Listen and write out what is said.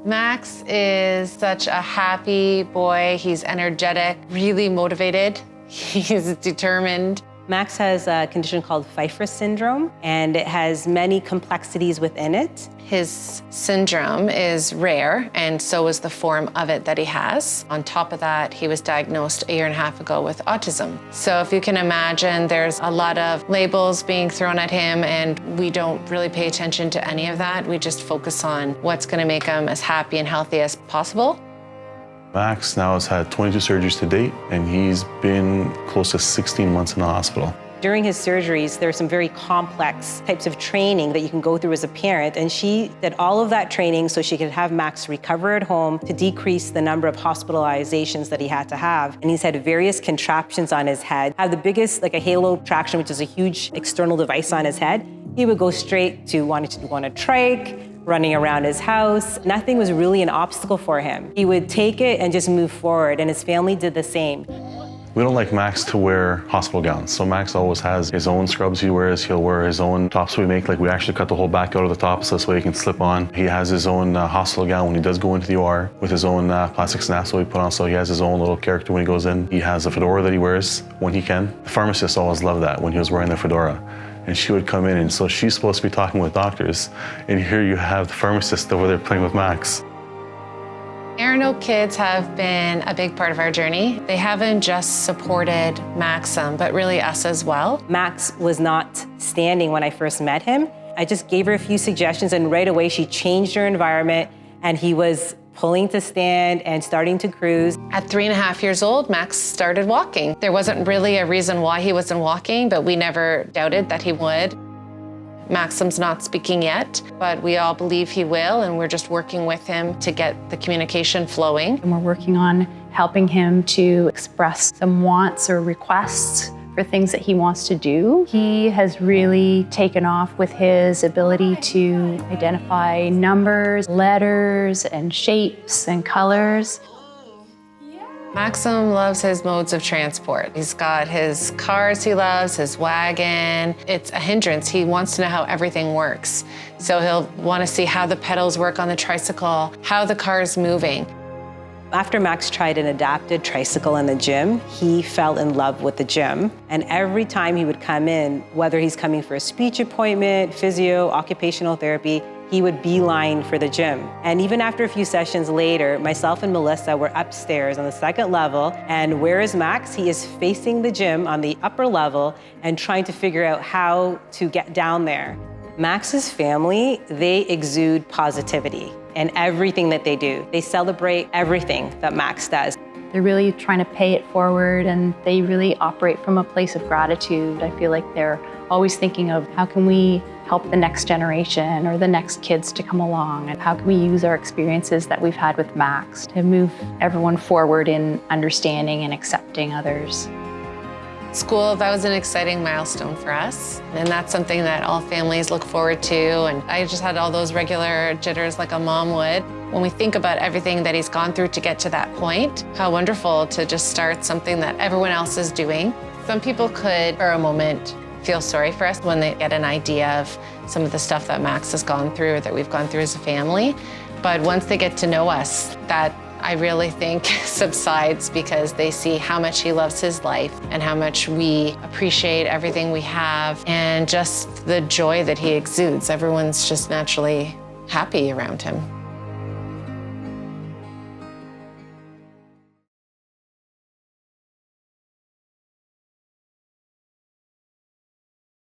Max is such a happy boy. He's energetic, really motivated. He's determined. Max has a condition called Pfeiffer syndrome, and it has many complexities within it. His syndrome is rare, and so is the form of it that he has. On top of that, he was diagnosed a year and a half ago with autism. So if you can imagine, there's a lot of labels being thrown at him, and we don't really pay attention to any of that. We just focus on what's going to make him as happy and healthy as possible. Max now has had 22 surgeries to date, and he's been close to 16 months in the hospital. During his surgeries, there are some very complex types of training that you can go through as a parent, and she did all of that training so she could have Max recover at home to decrease the number of hospitalizations that he had to have. And he's had various contraptions on his head. Have the biggest, like a halo traction, which is a huge external device on his head. He would go straight to wanting to go on a trike, running around his house. Nothing was really an obstacle for him. He would take it and just move forward, and his family did the same. We don't like Max to wear hospital gowns, so Max always has his own scrubs he wears. He'll wear his own tops we make, like we actually cut the whole back out of the top so this way he can slip on. He has his own hospital gown when he does go into the OR with his own plastic snaps that we put on, so he has his own little character when he goes in. He has a fedora that he wears when he can. The pharmacist always loved that when he was wearing the fedora. And she would come in, and so she's supposed to be talking with doctors, and here you have the pharmacist over there playing with Max. ErinoakKids have been a big part of our journey. They haven't just supported Maxim, but really us as well. Max was not standing when I first met him. I just gave her a few suggestions, and right away she changed her environment, and he was pulling to stand and starting to cruise. At 3.5 years old, Max started walking. There wasn't really a reason why he wasn't walking, but we never doubted that he would. Maxim's not speaking yet, but we all believe he will, and we're just working with him to get the communication flowing. And we're working on helping him to express some wants or requests for things that he wants to do. He has really taken off with his ability to identify numbers, letters, and shapes and colors. Maxim loves his modes of transport. He's got his cars he loves, his wagon. It's a hindrance. He wants to know how everything works. So he'll want to see how the pedals work on the tricycle, how the car is moving. After Max tried an adapted tricycle in the gym, he fell in love with the gym. And every time he would come in, whether he's coming for a speech appointment, physio, occupational therapy, he would beeline for the gym. And even after a few sessions later, myself and Melissa were upstairs on the second level, and where is Max? He is facing the gym on the upper level and trying to figure out how to get down there. Max's family, they exude positivity in everything that they do. They celebrate everything that Max does. They're really trying to pay it forward, and they really operate from a place of gratitude. I feel like they're always thinking of how can we help the next generation or the next kids to come along, and how can we use our experiences that we've had with Max to move everyone forward in understanding and accepting others. School, that was an exciting milestone for us, and that's something that all families look forward to, and I just had all those regular jitters like a mom would. When we think about everything that he's gone through to get to that point, how wonderful to just start something that everyone else is doing. Some people could, for a moment, feel sorry for us when they get an idea of some of the stuff that Max has gone through or that we've gone through as a family, but once they get to know us, that I really think subsides because they see how much he loves his life and how much we appreciate everything we have and just the joy that he exudes. Everyone's just naturally happy around him.